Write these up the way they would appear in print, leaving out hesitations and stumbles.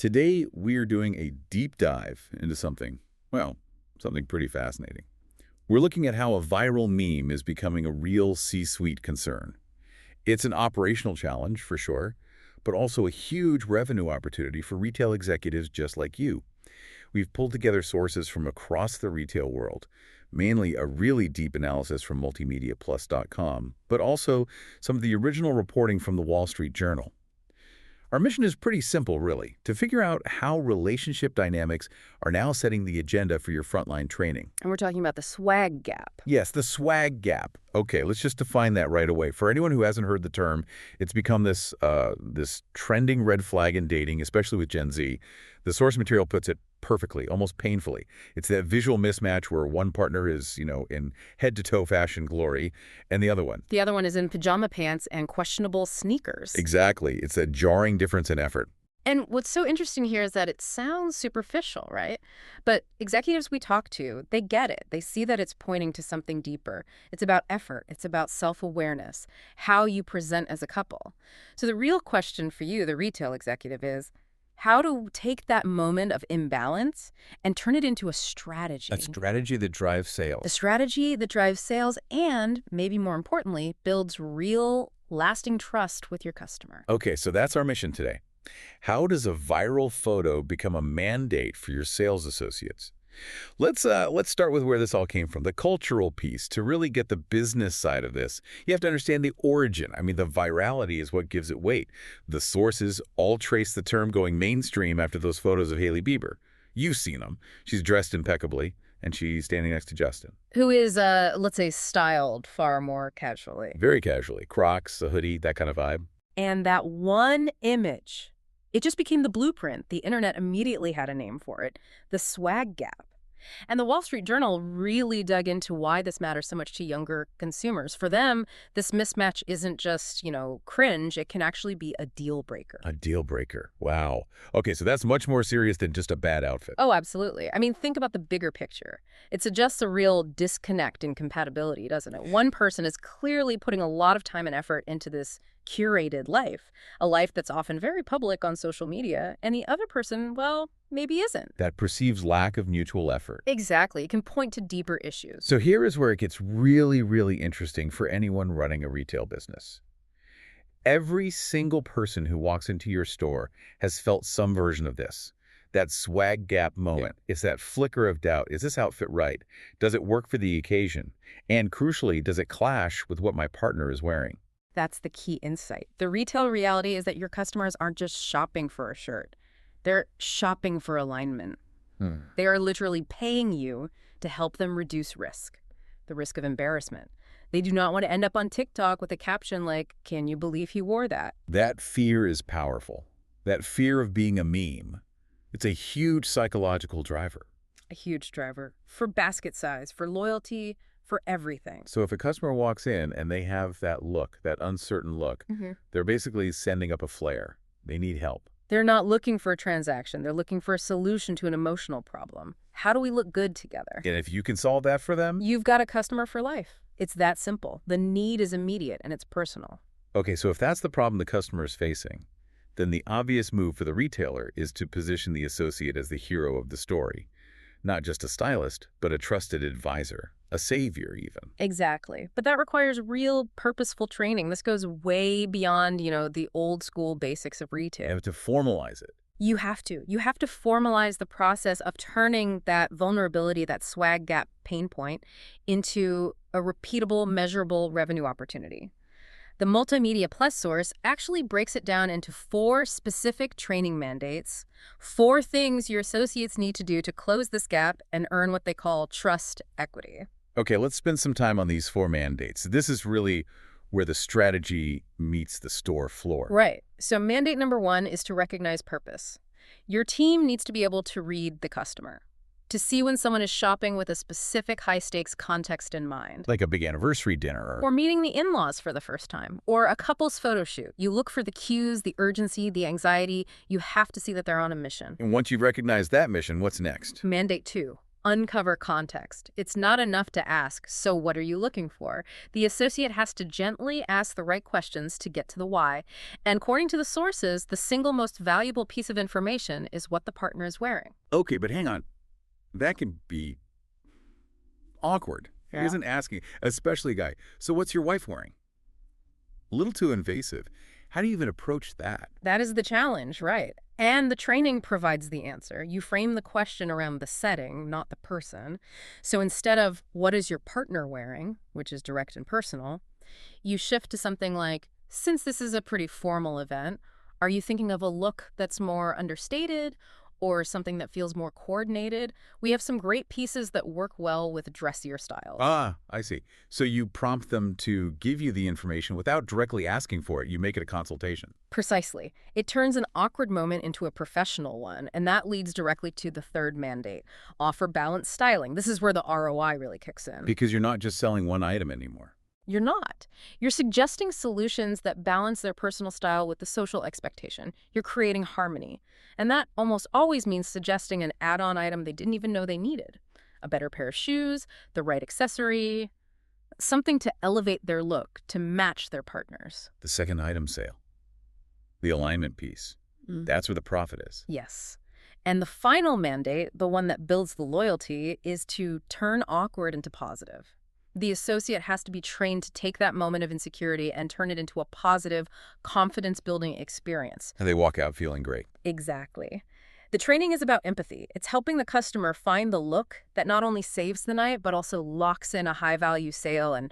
Today, we're doing a deep dive into something, well, something pretty fascinating. We're looking at how a viral meme is becoming a real C-suite concern. It's an operational challenge, for sure, but also a huge revenue opportunity for retail executives just like you. We've pulled together sources from across the retail world, mainly a really deep analysis from multimediaplus.com, but also some of the original reporting from the Wall Street Journal. Our mission is pretty simple, really, to figure out how relationship dynamics are now setting the agenda for your frontline training. And we're talking about the swag gap. Yes, the swag gap. Okay, let's just define that right away. For anyone who hasn't heard the term, it's become this trending red flag in dating, especially with Gen Z. The source material puts it perfectly, almost painfully. It's that visual mismatch where one partner is, in head-to-toe fashion glory, and the other one. The other one is in pajama pants and questionable sneakers. Exactly. It's a jarring difference in effort. And what's so interesting here is that it sounds superficial, right? But executives we talk to, they get it. They see that it's pointing to something deeper. It's about effort. It's about self-awareness, how you present as a couple. So the real question for you, the retail executive, is how to take that moment of imbalance and turn it into a strategy. A strategy that drives sales. A strategy that drives sales and, maybe more importantly, builds real, lasting trust with your customer. Okay, so that's our mission today. How does a viral photo become a mandate for your sales associates? Let's start with where this all came from, the cultural piece. To really get the business side of this, you have to understand the origin. I mean, the virality is what gives it weight. The sources all trace the term going mainstream after those photos of Hailey Bieber. You've seen them. She's dressed impeccably, and she's standing next to Justin. Who is, let's say, styled far more casually. Very casually. Crocs, a hoodie, that kind of vibe. And that one image, it just became the blueprint. The internet immediately had a name for it, the swag gap. And the Wall Street Journal really dug into why this matters so much to younger consumers. For them, this mismatch isn't just, cringe. It can actually be a deal breaker. A deal breaker. Wow. Okay, so that's much more serious than just a bad outfit. Oh, absolutely. I mean, think about the bigger picture. It suggests a real disconnect in compatibility, doesn't it? One person is clearly putting a lot of time and effort into this curated life, a life that's often very public on social media, and the other person, well, maybe isn't. That perceives lack of mutual effort. Exactly. It can point to deeper issues. So here is where it gets really, really interesting for anyone running a retail business. Every single person who walks into your store has felt some version of this. That swag gap moment. Yeah. It's that flicker of doubt. Is this outfit right? Does it work for the occasion? And crucially, does it clash with what my partner is wearing? That's the key insight. The retail reality is that your customers aren't just shopping for a shirt. They're shopping for alignment. They are literally paying you to help them reduce risk, the risk of embarrassment. They do not want to end up on TikTok with a caption like, "Can you believe he wore that?" That fear is powerful. That fear of being a meme. It's a huge psychological driver. A huge driver for basket size, for loyalty, for everything. So if a customer walks in and they have that look, that uncertain look, they're basically sending up a flare. They need help. They're not looking for a transaction. They're looking for a solution to an emotional problem. How do we look good together? And if you can solve that for them... You've got a customer for life. It's that simple. The need is immediate and it's personal. Okay, so if that's the problem the customer is facing, then the obvious move for the retailer is to position the associate as the hero of the story. Not just a stylist, but a trusted advisor, a savior even. Exactly. But that requires real purposeful training. This goes way beyond, the old school basics of retail. You have to formalize it. You have to. You have to formalize the process of turning that vulnerability, that swag gap pain point, into a repeatable, measurable revenue opportunity. The Multimedia Plus source actually breaks it down into 4 specific training mandates, 4 things your associates need to do to close this gap and earn what they call trust equity. Okay, let's spend some time on these 4 mandates. This is really where the strategy meets the store floor. Right. So mandate number 1 is to recognize purpose. Your team needs to be able to read the customer, to see when someone is shopping with a specific high-stakes context in mind. Like a big anniversary dinner. Or meeting the in-laws for the first time. Or a couple's photo shoot. You look for the cues, the urgency, the anxiety. You have to see that they're on a mission. And once you've recognized that mission, what's next? Mandate 2. uncover context. It's not enough to ask, "So what are you looking for?" The associate has to gently ask the right questions to get to the why. And according to the sources, the single most valuable piece of information is what the partner is wearing. Okay, but hang on. That can be awkward. He Yeah. isn't asking, especially a guy. So what's your wife wearing? A little too invasive. How do you even approach that? That is the challenge, right? And the training provides the answer. You frame the question around the setting, not the person. So instead of "What is your partner wearing?" which is direct and personal, you shift to something like, "Since this is a pretty formal event, are you thinking of a look that's more understated or something that feels more coordinated?" We have some great pieces that work well with dressier styles. Ah, I see. So you prompt them to give you the information without directly asking for it. You make it a consultation. Precisely. It turns an awkward moment into a professional one, and that leads directly to the third mandate: offer balanced styling. This is where the ROI really kicks in. Because you're not just selling one item anymore. You're not. You're suggesting solutions that balance their personal style with the social expectation. You're creating harmony. And that almost always means suggesting an add-on item they didn't even know they needed. A better pair of shoes, the right accessory, something to elevate their look, to match their partners. The second item sale. The alignment piece. Mm. That's where the profit is. Yes. And the final mandate, the one that builds the loyalty, is to turn awkward into positive. The associate has to be trained to take that moment of insecurity and turn it into a positive, confidence-building experience. And they walk out feeling great. Exactly. The training is about empathy. It's helping the customer find the look that not only saves the night, but also locks in a high-value sale and,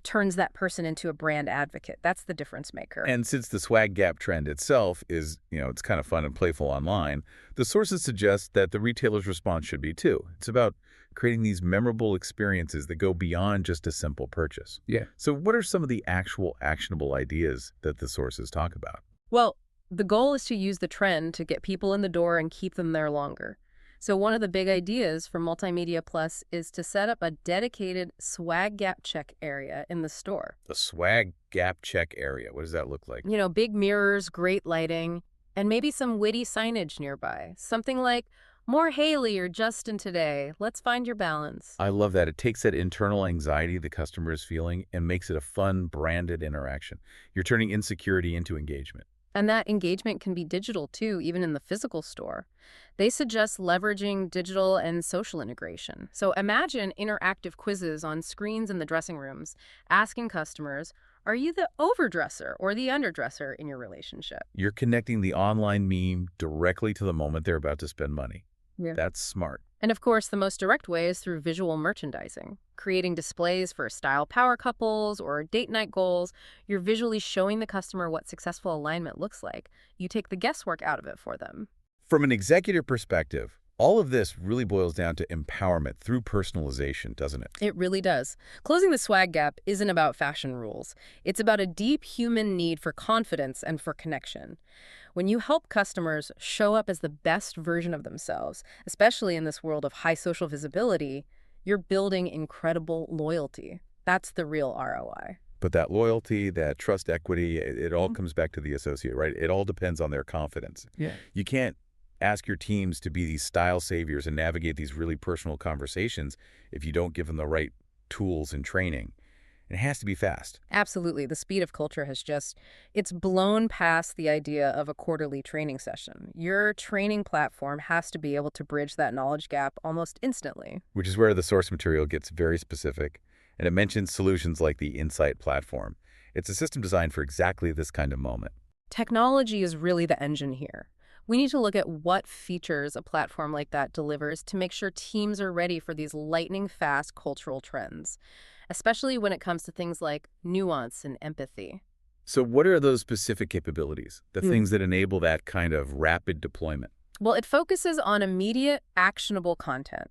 turns that person into a brand advocate. That's the difference maker. And since the swag gap trend itself is, it's kind of fun and playful online, the sources suggest that the retailer's response should be too. It's about creating these memorable experiences that go beyond just a simple purchase. Yeah. So what are some of the actual actionable ideas that the sources talk about? Well, the goal is to use the trend to get people in the door and keep them there longer. So one of the big ideas for Multimedia Plus is to set up a dedicated swag gap check area in the store. The swag gap check area. What does that look like? Big mirrors, great lighting, and maybe some witty signage nearby. Something like, "More Haley or Justin today. Let's find your balance." I love that. It takes that internal anxiety the customer is feeling and makes it a fun, branded interaction. You're turning insecurity into engagement. And that engagement can be digital too, even in the physical store. They suggest leveraging digital and social integration. So imagine interactive quizzes on screens in the dressing rooms, asking customers, "Are you the overdresser or the underdresser in your relationship?" You're connecting the online meme directly to the moment they're about to spend money. Yeah. That's smart. And of course, the most direct way is through visual merchandising. Creating displays for style power couples or date night goals, you're visually showing the customer what successful alignment looks like. You take the guesswork out of it for them. From an executive perspective, all of this really boils down to empowerment through personalization, doesn't it? It really does. Closing the swag gap isn't about fashion rules. It's about a deep human need for confidence and for connection. When you help customers show up as the best version of themselves, especially in this world of high social visibility, you're building incredible loyalty. That's the real ROI. But that loyalty, that trust equity, it all comes back to the associate, right? It all depends on their confidence. Yeah. You can't ask your teams to be these style saviors and navigate these really personal conversations if you don't give them the right tools and training. It has to be fast. Absolutely. The speed of culture it's blown past the idea of a quarterly training session. Your training platform has to be able to bridge that knowledge gap almost instantly. Which is where the source material gets very specific, and it mentions solutions like the Insight platform. It's a system designed for exactly this kind of moment. Technology is really the engine here. We need to look at what features a platform like that delivers to make sure teams are ready for these lightning-fast cultural trends, especially when it comes to things like nuance and empathy. So what are those specific capabilities, the things that enable that kind of rapid deployment? Well, it focuses on immediate, actionable content.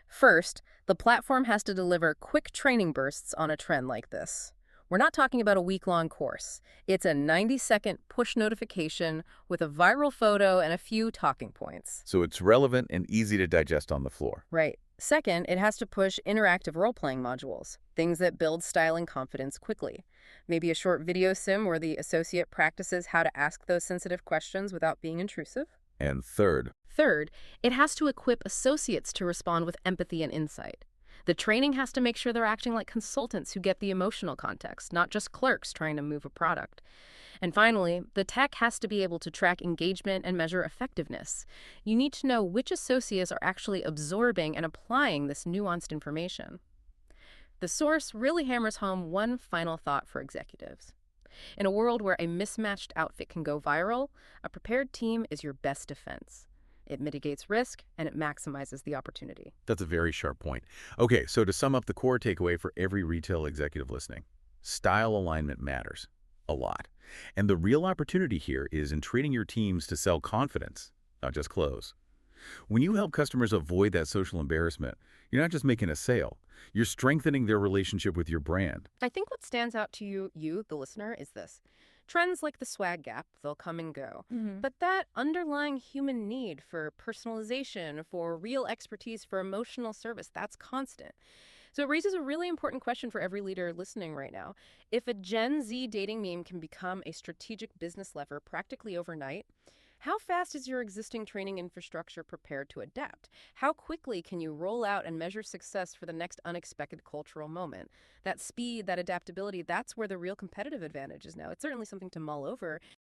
First, the platform has to deliver quick training bursts on a trend like this. We're not talking about a week-long course. It's a 90-second push notification with a viral photo and a few talking points. So it's relevant and easy to digest on the floor. Right. Second, it has to push interactive role-playing modules, things that build styling confidence quickly. Maybe a short video sim where the associate practices how to ask those sensitive questions without being intrusive. And third, Third, it has to equip associates to respond with empathy and insight. The training has to make sure they're acting like consultants who get the emotional context, not just clerks trying to move a product. And finally, the tech has to be able to track engagement and measure effectiveness. You need to know which associates are actually absorbing and applying this nuanced information. The source really hammers home one final thought for executives. In a world where a mismatched outfit can go viral, a prepared team is your best defense. It mitigates risk and it maximizes the opportunity. That's a very sharp point. Okay, so to sum up the core takeaway for every retail executive listening, style alignment matters a lot. And the real opportunity here is in training your teams to sell confidence, not just clothes. When you help customers avoid that social embarrassment, you're not just making a sale, you're strengthening their relationship with your brand. I think what stands out to you, the listener, is this. Trends like the swag gap, they'll come and go. But that underlying human need for personalization, for real expertise, for emotional service, that's constant. So it raises a really important question for every leader listening right now. If a Gen Z dating meme can become a strategic business lever practically overnight, how fast is your existing training infrastructure prepared to adapt? How quickly can you roll out and measure success for the next unexpected cultural moment? That speed, that adaptability, that's where the real competitive advantage is now. It's certainly something to mull over.